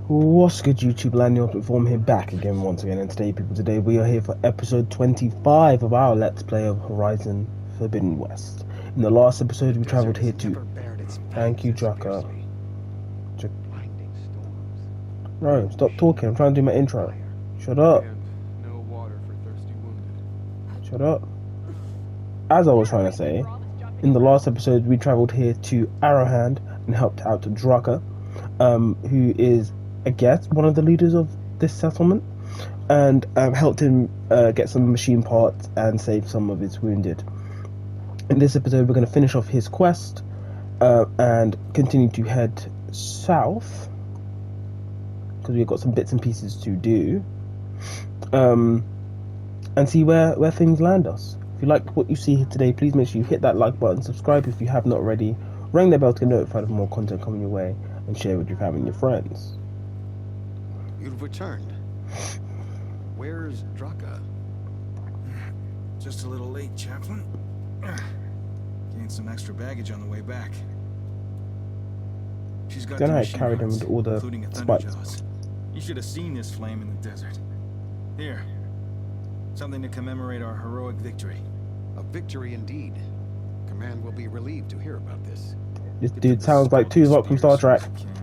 What's good, YouTube land? The Ultimate Form here, back again once again, and today we are here for episode 25 of our Let's Play of Horizon Forbidden West. In the last episode we travelled here to... Thank you, Drucker. Bro, stop talking, I'm trying to do my intro. Shut up. No water for thirsty wounded. Shut up. As I was trying to say, in the last episode we travelled here to Arrowhand and helped out Drucker, who is, I guess, one of the leaders of this settlement, and helped him get some machine parts and save some of his wounded. In this episode we're going to finish off his quest and continue to head south, because we've got some bits and pieces to do, and see where things land us. If you like what you see here today, please make sure you hit that like button, subscribe if you have not already, ring the bell to get notified of more content coming your way, and share with your family and your friends. You've returned. Where's Draka? Just a little late, Chaplain. Gained some extra baggage on the way back. She's got Then two I machine carried him guns, with all the including a spikes. Thunderjaws. You should have seen this flame in the desert. Here, something to commemorate our heroic victory. A victory indeed. Command will be relieved to hear about this. This Get dude the sounds like scalding Tuvok from spears Star as Trek. you can.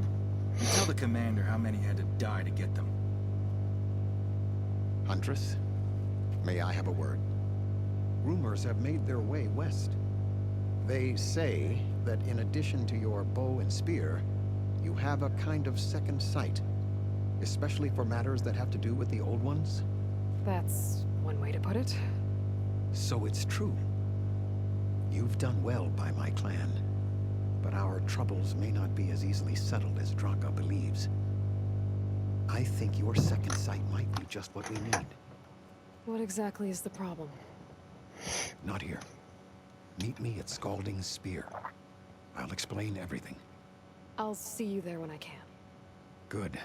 You tell the commander how many had to die to get them. Huntress, may I have a word? Rumors have made their way west. They say that in addition to your bow and spear, you have a kind of second sight, especially for matters that have to do with the old ones. That's one way to put it. So it's true. You've done well by my clan, but our troubles may not be as easily settled as Draka believes. I think your second sight might be just what we need. What exactly is the problem? Not here. Meet me at Scalding's Spear. I'll explain everything. I'll see you there when I can. Good.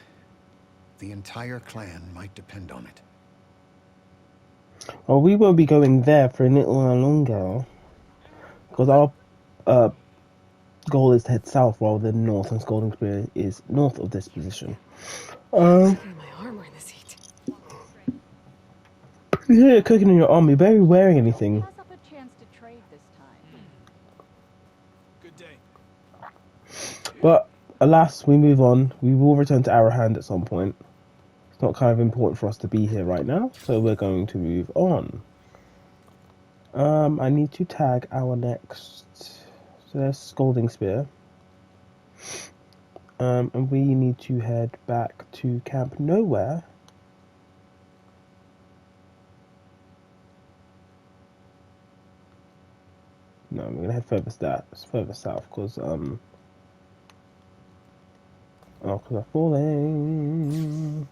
The entire clan might depend on it. Well, we won't be going there for a little while longer, because our goal is to head south rather than north, and Scalding Spear is north of this position. My armor in this heat. You're cooking in your arm, you're barely wearing anything. Pass up a chance to trade this time. Good day. But alas, we move on. We will return to Arrowhand at some point. It's not kind of important for us to be here right now, so we're going to move on. I need to tag our next. So there's Scalding Spear. And we need to head back to Camp Nowhere. No, we're gonna head further south, because oh, because I'm falling.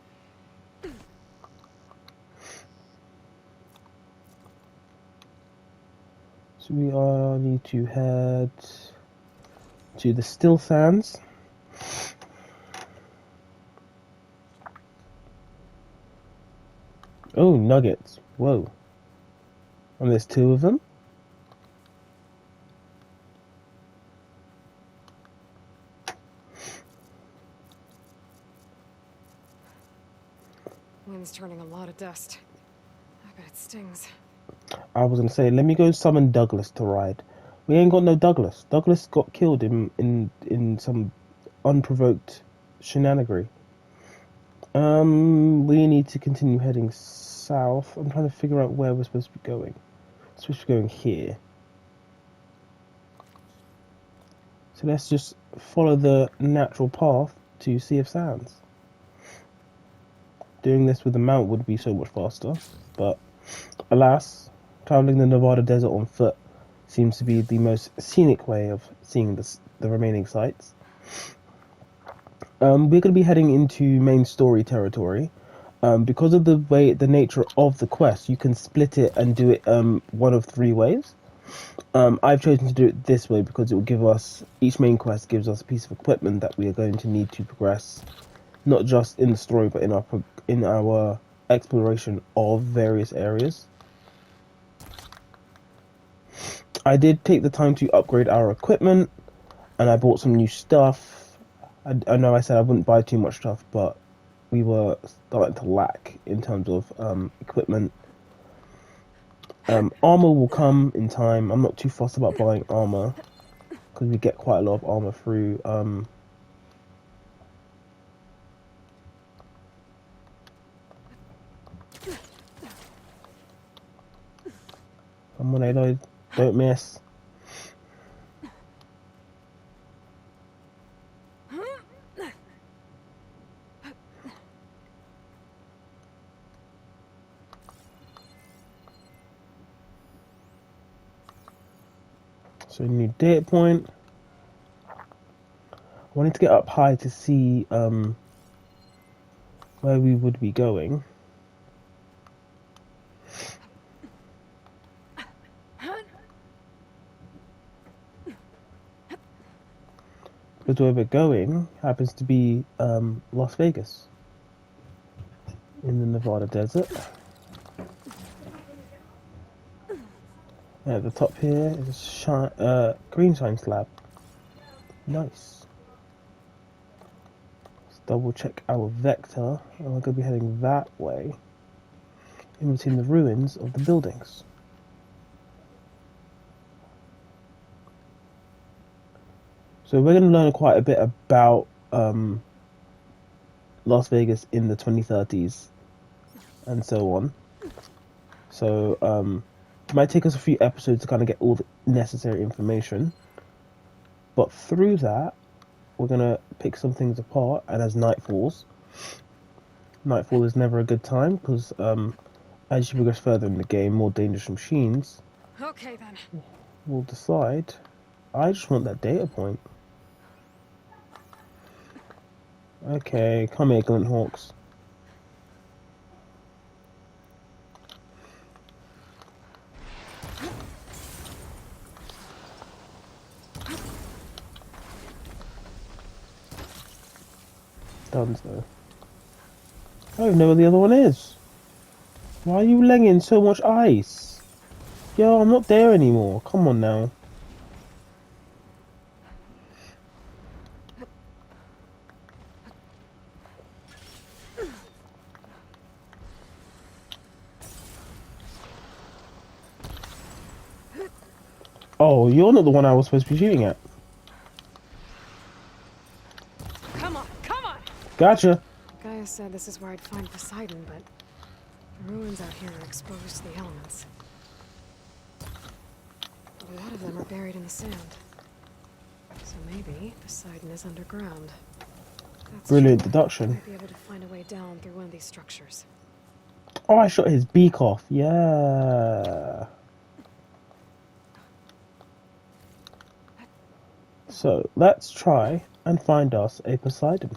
So we need to head to the Still Sands. Oh, nuggets. Whoa. And there's two of them. Wind's turning a lot of dust. I bet it stings. I was gonna say, let me go summon Douglas to ride. We ain't got no Douglas. Douglas got killed in some unprovoked shenanigery. We need to continue heading south. I'm trying to figure out where we're supposed to be going. We're supposed to be going here. So let's just follow the natural path to Sea of Sands. Doing this with a mount would be so much faster, but alas, traveling the Nevada desert on foot seems to be the most scenic way of seeing the remaining sites. We're going to be heading into main story territory. Because of the nature of the quest, you can split it and do it one of three ways. I've chosen to do it this way because it will give us, each main quest gives us a piece of equipment that we are going to need to progress, not just in the story but in our exploration of various areas. I did take the time to upgrade our equipment, and I bought some new stuff. I know I said I wouldn't buy too much stuff, but we were starting to lack in terms of equipment. Armor will come in time. I'm not too fussed about buying armor because we get quite a lot of armor through come on, Aloy, don't miss. So new data point. I wanted to get up high to see where we would be going. Because where we're going happens to be Las Vegas in the Nevada desert. At the top here is a green shine slab. Nice. Let's double check our vector, and we're going to be heading that way, in between the ruins of the buildings. So we're going to learn quite a bit about Las Vegas in the 2030s and so on. So it might take us a few episodes to kind of get all the necessary information, but through that we're going to pick some things apart, and as nightfall is never a good time because as you progress further in the game, more dangerous machines Okay then. will decide. I just want that data point. Okay, come here, Glint Hawks. Dunzo. I don't know where the other one is. Why are you legging so much ice? Yo, I'm not there anymore. Come on now. Oh, you're not the one I was supposed to be shooting at. Come on, come on! Gotcha. Gaia said this is where I'd find Poseidon, but the ruins out here are exposed to the elements. A lot of them are buried in the sand. So maybe Poseidon is underground. That's Brilliant true. deduction. Might be able to find a way down through one of these structures. Oh, I shot his beak off. Yeah. So, let's try and find us a Poseidon.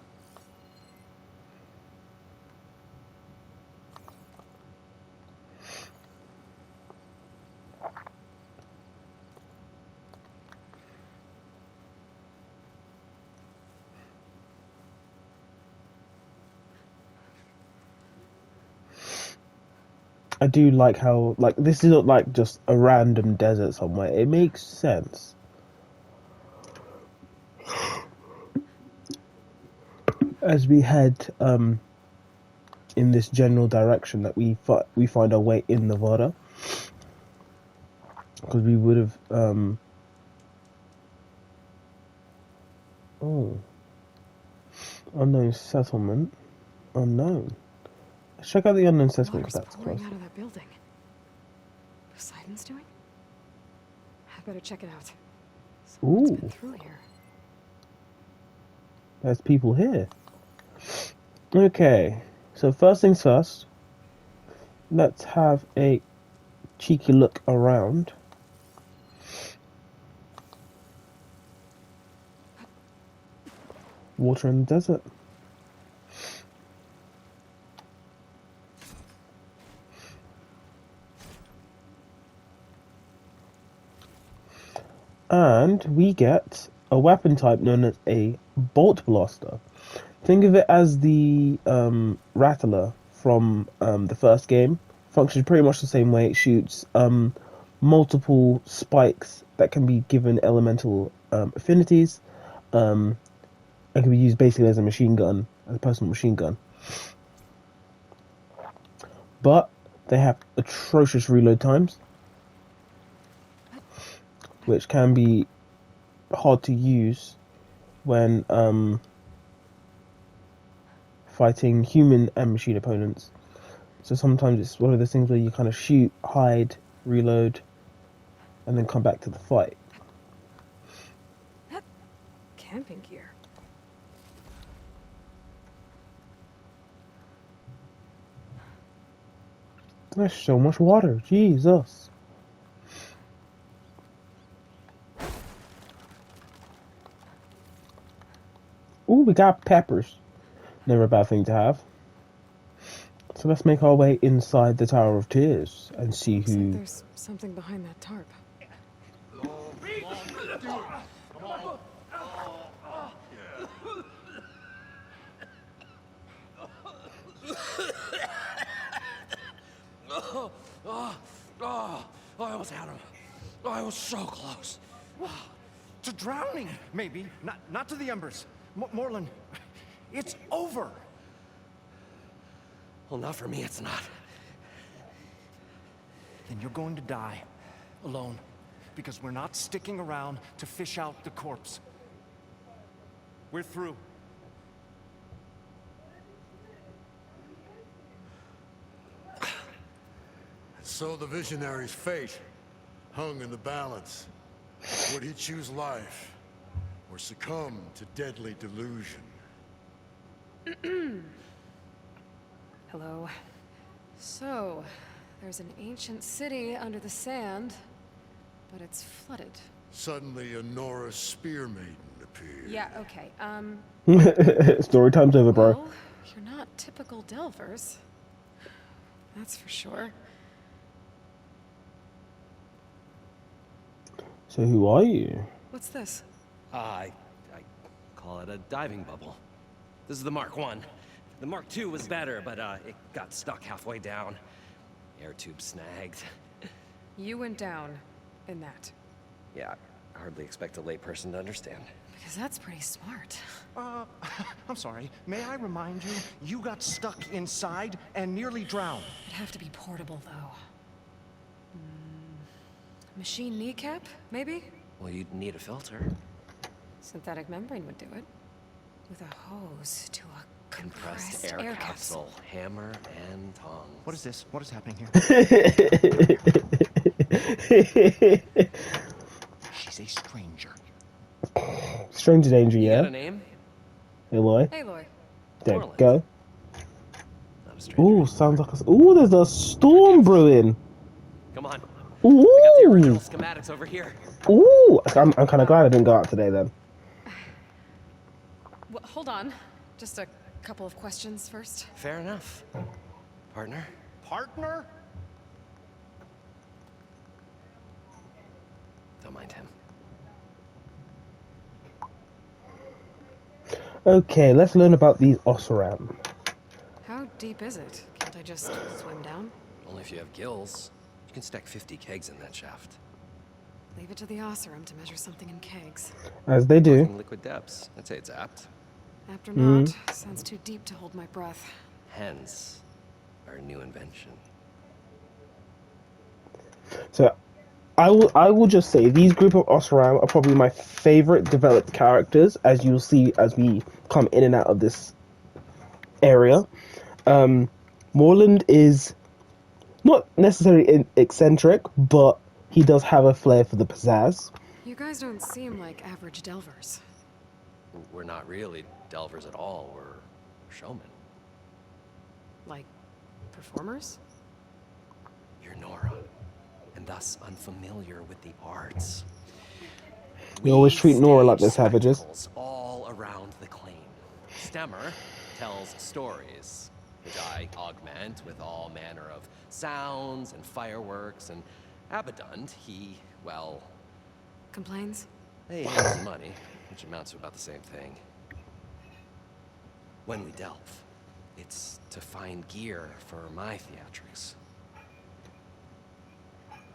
I do like how, like, this is not like just a random desert somewhere. It makes sense. As we head in this general direction that we find our way in Nevada, because we would have oh, unknown settlement, unknown. Let's check out the unknown settlement if Water's that's pouring close. out of that building. Poseidon's doing? I better check it out. Someone's been Ooh. through here. There's people here. Okay, so first things first, let's have a cheeky look around. Water in the desert. And we get a weapon type known as a bolt blaster. Think of it as the Rattler from the first game. Functions pretty much the same way. It shoots multiple spikes that can be given elemental affinities, and and can be used basically as a machine gun, as a personal machine gun. But they have atrocious reload times, which can be hard to use when fighting human and machine opponents. So sometimes it's one of those things where you kind of shoot, hide, reload, and then come back to the fight. Camping gear. There's so much water, Jesus. Ooh, we got peppers. Never a bad thing to have. So let's make our way inside the Tower of Tears and see Looks like who... there's something behind that tarp. I almost had him. I was so close. To drowning, maybe. Not to the embers. Morlund, it's over. Well, not for me, it's not. Then you're going to die. Alone. Because we're not sticking around to fish out the corpse. We're through. So the visionary's fate hung in the balance. Would he choose life or succumb to deadly delusion? Hello. So, there's an ancient city under the sand, but it's flooded. Suddenly a Norris spear maiden appeared. Yeah, okay, Story time's over, bro. well, you're not typical Delvers. That's for sure. So who are you? What's this? I call it a diving bubble. This is the Mark 1. The Mark 2 was better, but it got stuck halfway down. Air tube snagged. You went down in that. Yeah, I hardly expect a layperson to understand. Because that's pretty smart. I'm sorry. May I remind you, you got stuck inside and nearly drowned. It'd have to be portable, though. Machine kneecap, maybe? Well, you'd need a filter. Synthetic membrane would do it. With a hose to a Compressed compressed air capsule. Hammer and tongs. What is this? What is happening here? She's a stranger. Stranger danger, You yeah? got a name? Aloy? Aloy. There you Orland. go. Not a stranger. Ooh, sounds like a... Ooh, there's a storm brewing. Come on. I got the Ooh! original schematics over here. Ooh! I'm kind of glad I didn't go out today, then. Well, hold on. Just a couple of questions first. Fair enough. Partner? Partner? Don't mind him. Okay, let's learn about these Oseram. How deep is it? Can't I just swim down? Only if you have gills. You can stack 50 kegs in that shaft. Leave it to the Oseram to measure something in kegs. As they do. In liquid depths. I'd say it's apt. After not, sounds too deep to hold my breath. Hence, our new invention. So, I will just say these group of Oseram are probably my favorite developed characters, as you'll see as we come in and out of this area. Morlund is not necessarily eccentric, but he does have a flair for the pizzazz. You guys don't seem like average Delvers. We're not really delvers at all. We're showmen. Like, performers? You're Nora, and thus unfamiliar with the arts. We always treat Nora like they're stage savages. spectacles all around the claim. Stemmer tells stories, which I augment with all manner of sounds and fireworks, and Abadund, he, well... Complains? They have money, which amounts to about the same thing. When we delve, it's to find gear for my theatrics.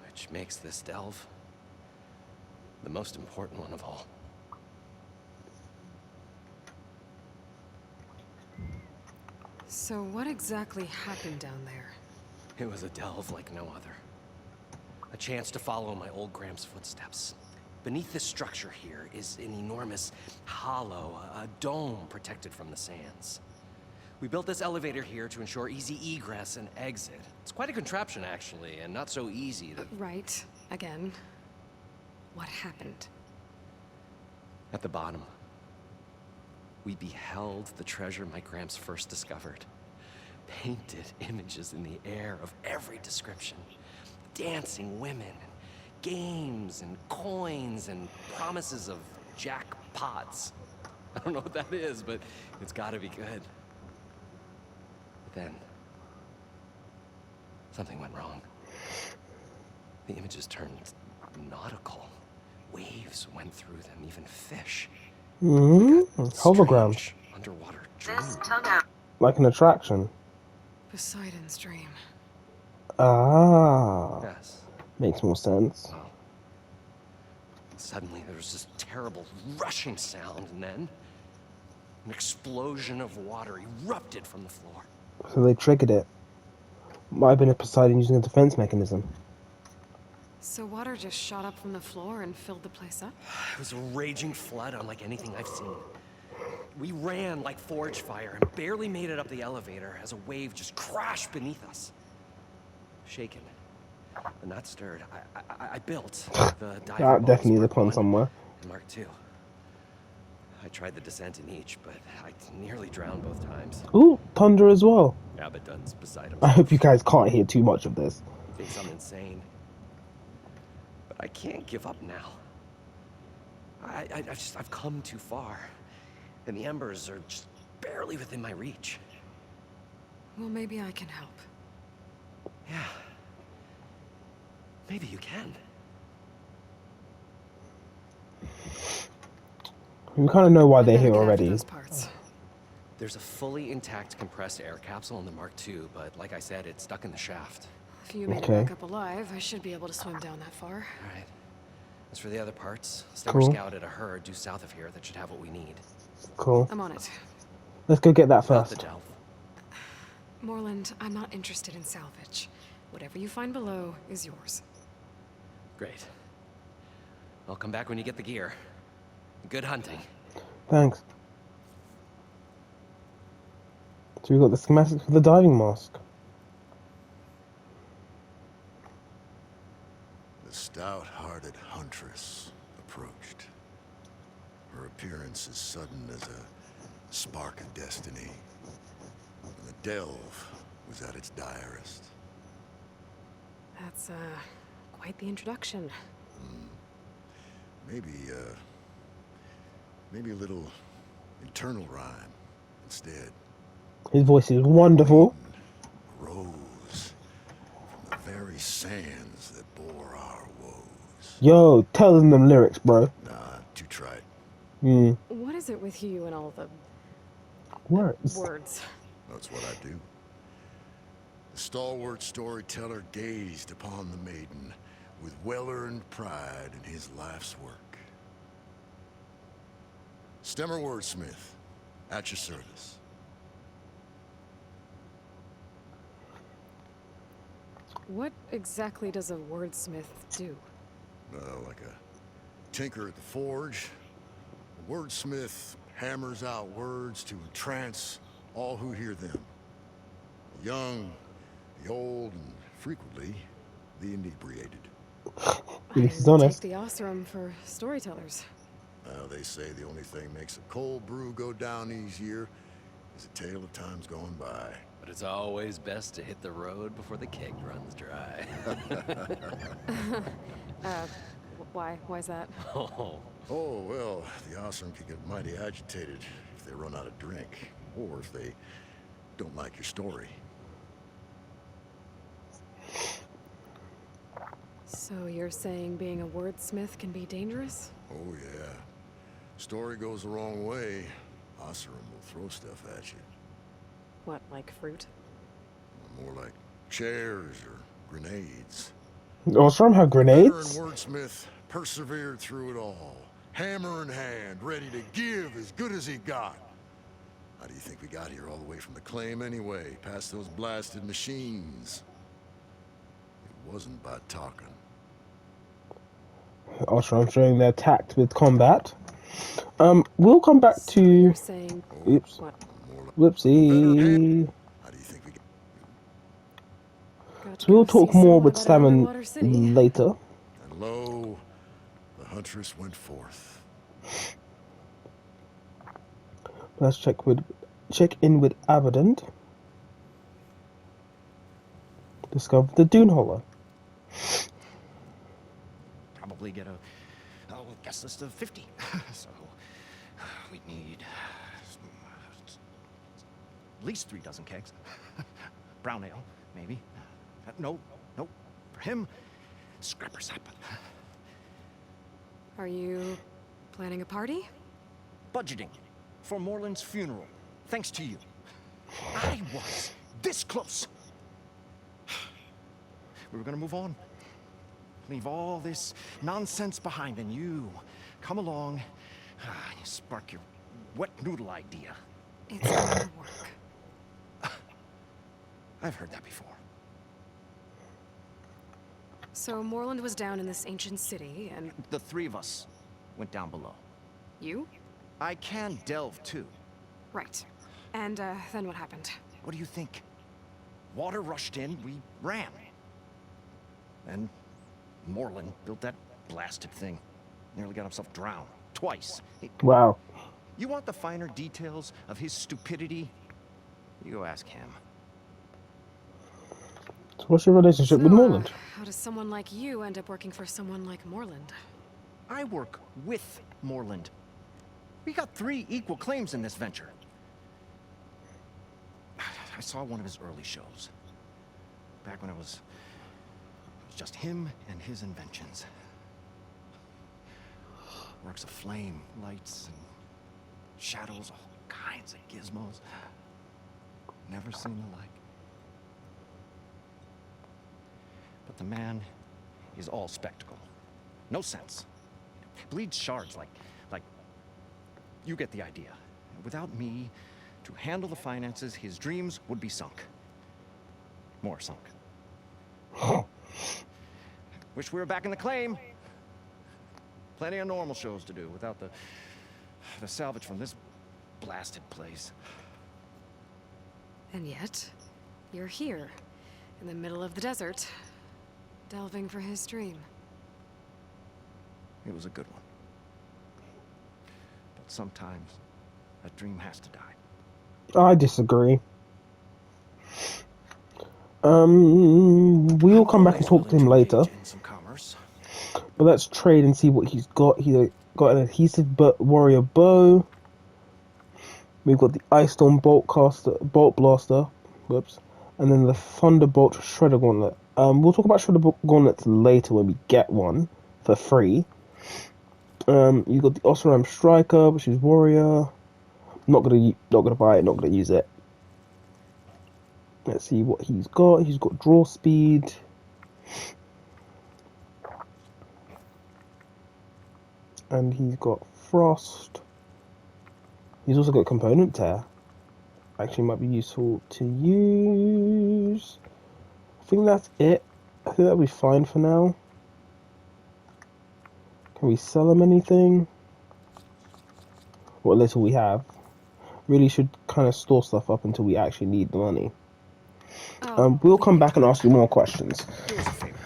Which makes this delve the most important one of all. So what exactly happened down there? It was a delve like no other. A chance to follow my old Gram's footsteps. Beneath this structure here is an enormous hollow, a dome protected from the sands. We built this elevator here to ensure easy egress and exit. It's quite a contraption, actually, and not so easy to... Right. Again. What happened? At the bottom, we beheld the treasure my Gramps first discovered. Painted images in the air of every description. Dancing women, games and coins and promises of jackpots. I don't know what that is, but it's gotta be good. But then, something went wrong. The images turned nautical. Waves went through them, even fish. Holograms. Strange underwater dream. Like an attraction. Poseidon's dream. Ah. Yes. Makes more sense. Well, suddenly there was this terrible rushing sound, and then an explosion of water erupted from the floor. So they triggered it. Might have been a Poseidon using a defense mechanism. So water just shot up from the floor and filled the place up? It was a raging flood unlike anything I've seen. We ran like forge fire and barely made it up the elevator as a wave just crashed beneath us. Shaken, but not stirred, I built the diving boats Definitely the Mark pun I somewhere. and Mark II. I tried the descent in each, but I nearly drowned both times. Ooh, thunder as well. Abaddon's beside him. I hope you guys can't hear too much of this. Thinks I'm insane. But I can't give up now. I've come too far. And the embers are just barely within my reach. Well, maybe I can help. Yeah. Maybe you can. We kind of know why they're Better here get after already. those parts. There's a fully intact compressed air capsule in the Mark II, but like I said, it's stuck in the shaft. If you made it Okay. back up alive, I should be able to swim down that far. All right. As for the other parts, Stemmer Cool. scouted a herd due south of here that should have what we need. Cool. I'm on it. Let's go get that About the first. delve. Morland, I'm not interested in salvage. Whatever you find below is yours. Great. I'll come back when you get the gear. Good hunting. Thanks. So we got the schematic for the diving mask. The stout-hearted huntress approached. Her appearance as sudden as a spark of destiny. And the delve was at its direst. That's, quite the introduction. Maybe a little internal rhyme instead. His voice is wonderful. Rose from the very sands that bore our woes. Yo, tell them lyrics, bro. Nah, too trite. What is it with you and all the Words. words? That's what I do. The stalwart storyteller gazed upon the maiden with well-earned pride in his life's work. Stemmer Wordsmith, at your service. What exactly does a wordsmith do? Like a tinker at the forge. A wordsmith hammers out words to entrance all who hear them. The young, the old, and frequently the inebriated. This is honest. Take the Osram for storytellers. They say the only thing makes a cold brew go down easier is a tale of times gone by. But it's always best to hit the road before the keg runs dry. Why's that? Oh, Oh, well, the Osram can get mighty agitated if they run out of drink, or if they don't like your story. So you're saying being a wordsmith can be dangerous? Oh, yeah. Story goes the wrong way, Osram will throw stuff at you. What, like fruit? More like chairs or grenades. Ostrom have Veteran grenades? wordsmith persevered through it all, hammer in hand, ready to give as good as he got. How do you think we got here all the way from the claim anyway, past those blasted machines? It wasn't by talking. Also, I'm showing their tact with combat. We'll come back So to. you're saying Oops. what? Whoopsie. How do you think we got? Got to So we'll go talk see more someone with about an Sam underwater city. later. And lo, the huntress went forth. Let's check in with Abaddon. Discover the Dune Hollow. Probably get a guest list of 50. So we'd need at least 3 dozen kegs. Brown ale, maybe. No. For him, scrapper sap. Are you planning a party? Budgeting for Morland's funeral. Thanks to you. I was this close. We were gonna move on. Leave all this nonsense behind, and you come along, you spark your wet noodle idea. It's gonna work. I've heard that before. So Morland was down in this ancient city, and The 3 of us went down below. you? I can delve too. Right. And then what happened? What do you think? Water rushed in, we ran. And Morland built that blasted thing. Nearly got himself drowned. Twice. Wow. You want the finer details of his stupidity? You go ask him. So what's your relationship with Morland? How does someone like you end up working for someone like Morland? I work with Morland. We got 3 equal claims in this venture. I saw one of his early shows. Back when it was just him and his inventions. Works of flame, lights, and shadows, all kinds of gizmos. Never seen the like. But the man is all spectacle. No sense. Bleeds shards like you get the idea. Without me to handle the finances, his dreams would be sunk. More sunk. Wish we were back in the claim. Plenty of normal shows to do without the salvage from this blasted place. And yet, you're here, in the middle of the desert, delving for his dream. It was a good one. But sometimes a dream has to die. I disagree. We'll come back and talk to him later. In some commerce. But let's trade and see what he's got. He's got an adhesive warrior bow. We've got the Ice Storm bolt blaster. Whoops. And then the Thunderbolt Shredder Gauntlet. We'll talk about Shredder Gauntlets later when we get one for free. You got the Osram Striker, which is warrior. Not gonna buy it. Not gonna use it. Let's see what he's got. He's got draw speed. And he's got frost. He's also got component tear. Actually might be useful to use. I think that's it. I think that'll be fine for now. Can we sell him anything? What little we have. Really should kind of store stuff up until we actually need the money. We'll come back and ask you more questions. Do us a favor.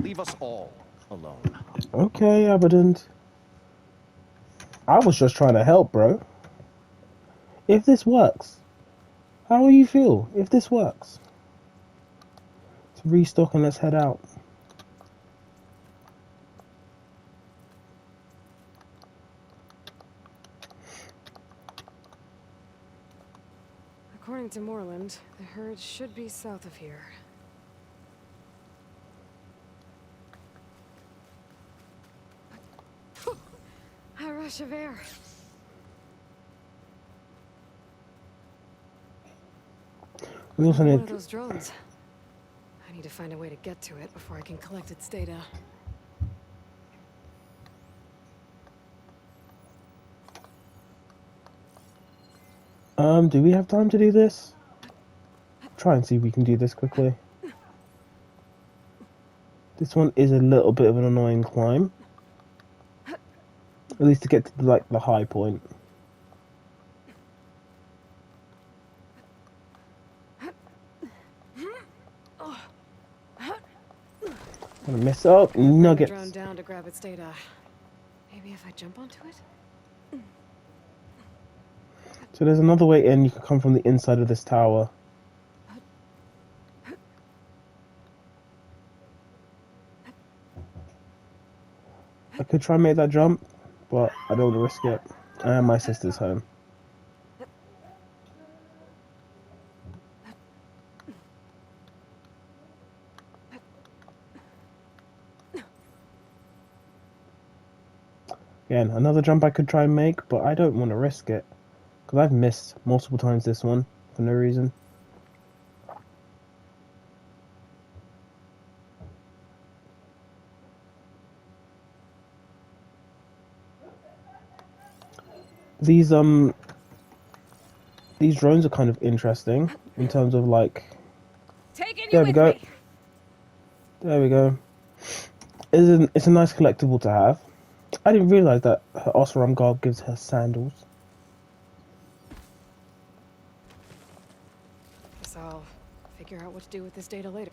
Leave us all alone. Okay, Abaddon. I was just trying to help, bro. If this works, how will you feel if this works? Let's restock and let's head out. According to Morland, the herd should be south of here. A rush of air. We also One need of those drones. I need to find a way to get to it before I can collect its data. Do we have time to do this? Try and see if we can do this quickly. This one is a little bit of an annoying climb. At least to get to like the high point. Gonna miss up nuggets. Drown down to grab its data. Maybe if I jump onto it? So there's another way in. You can come from the inside of this tower. I could try and make that jump, but I don't want to risk it. And my sister's home. Again, another jump I could try and make, but I don't want to risk it. Because I've missed multiple times this one, for no reason. These drones are kind of interesting in terms of like. There we go. There we go. It's a nice collectible to have. I didn't realize that her Oseram garb gives her sandals. Guess I'll figure out what to do with this data later.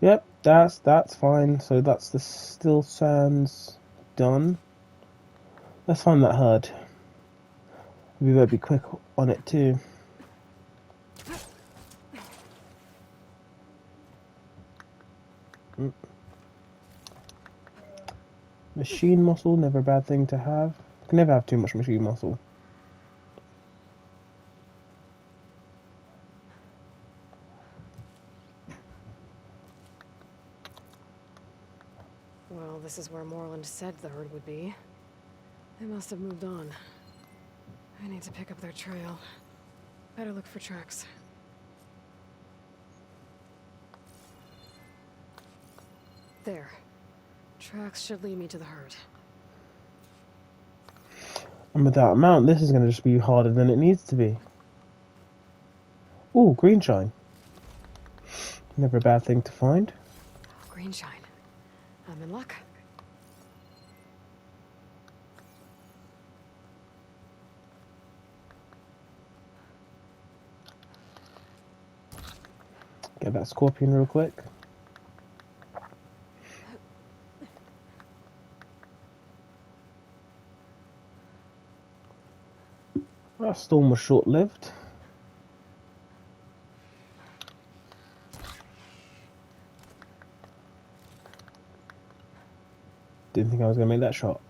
Yep, that's fine. So that's the still sands done. Let's find that herd. We better be quick on it too. Machine muscle, never a bad thing to have. You can never have too much machine muscle. Well, this is where Moreland said the herd would be. They must have moved on. I need to pick up their trail. Better look for tracks. There. Tracks should lead me to the herd. And with that amount, this is going to just be harder than it needs to be. Ooh, green shine. Never a bad thing to find. Green shine. I'm in luck. Get that scorpion real quick. That storm was short-lived. Didn't think I was going to make that shot.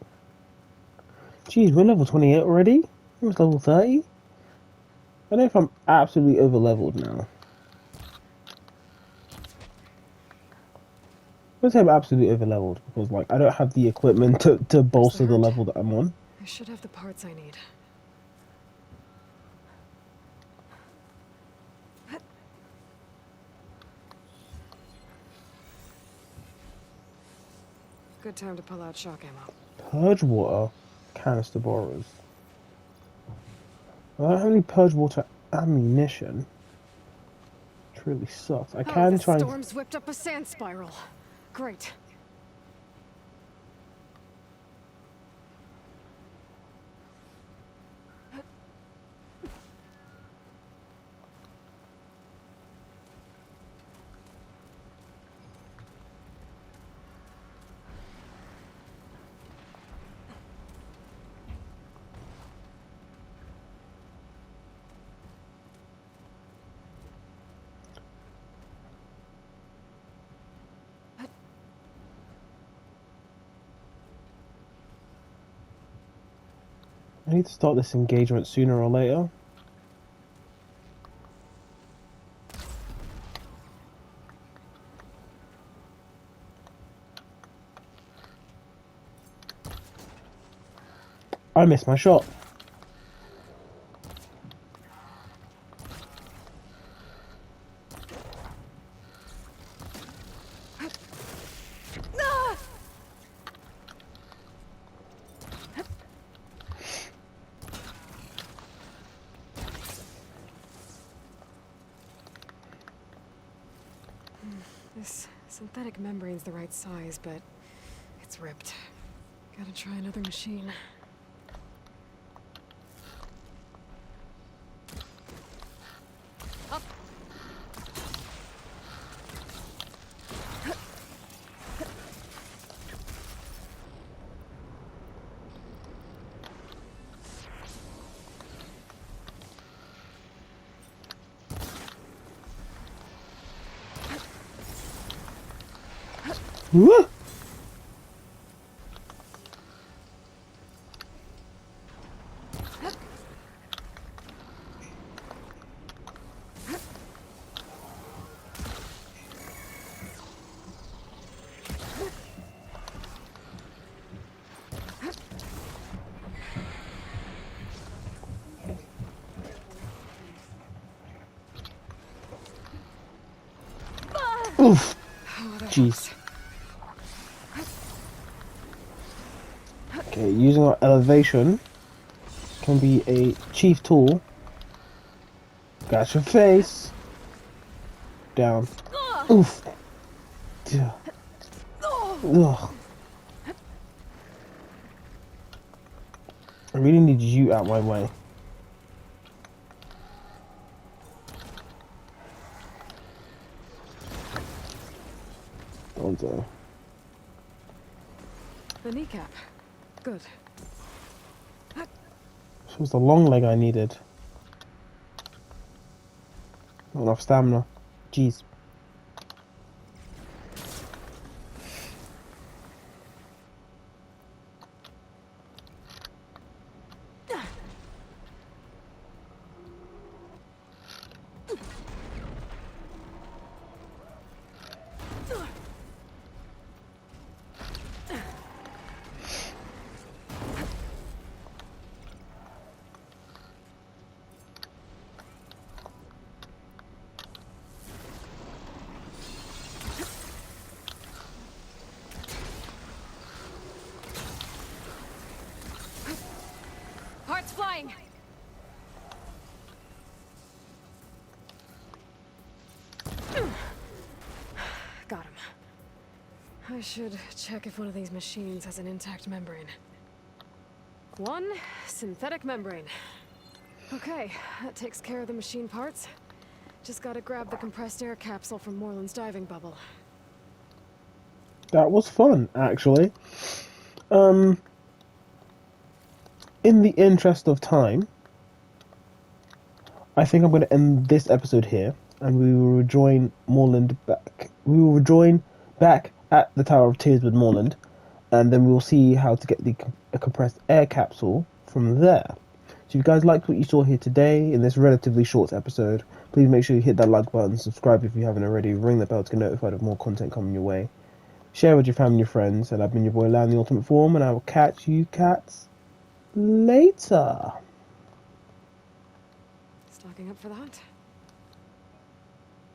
Jeez, we're level 28 already? Almost level 30? I don't know if I'm absolutely over-leveled now. Let's say I'm absolutely over-leveled, because like I don't have the equipment to bolster the level that I'm on. I should have the parts I need. Good time to pull out shock ammo. Purge water canister borers. I don't have any purge water ammunition. Which really sucks. I can try and... Storm's whipped up a sand spiral. Great. I need to start this engagement sooner or later. I missed my shot. This synthetic membrane's the right size, but it's ripped. Gotta try another machine. Up. Woo! Oof. Oh, that Jeez. helps. Okay, using our elevation can be a chief tool. Got your face. Down. Oof. Yeah. Ugh. I really need you out my way. Also, The kneecap. Good. this was the long leg I needed. Not enough stamina. Jeez. Parts flying! Got him. I should check if one of these machines has an intact membrane. One synthetic membrane. Okay, that takes care of the machine parts. Just gotta grab the compressed air capsule from Moreland's diving bubble. That was fun, actually. In the interest of time, I think I'm going to end this episode here, and we will rejoin Moreland back. We will rejoin back at the Tower of Tears with Moreland, and then we will see how to get a compressed air capsule from there. So if you guys liked what you saw here today in this relatively short episode, please make sure you hit that like button, subscribe if you haven't already, ring the bell to get notified of more content coming your way. Share with your family and your friends, and I've been your boy Lan, the Ultimate Form, and I will catch you cats later. Stocking up for that?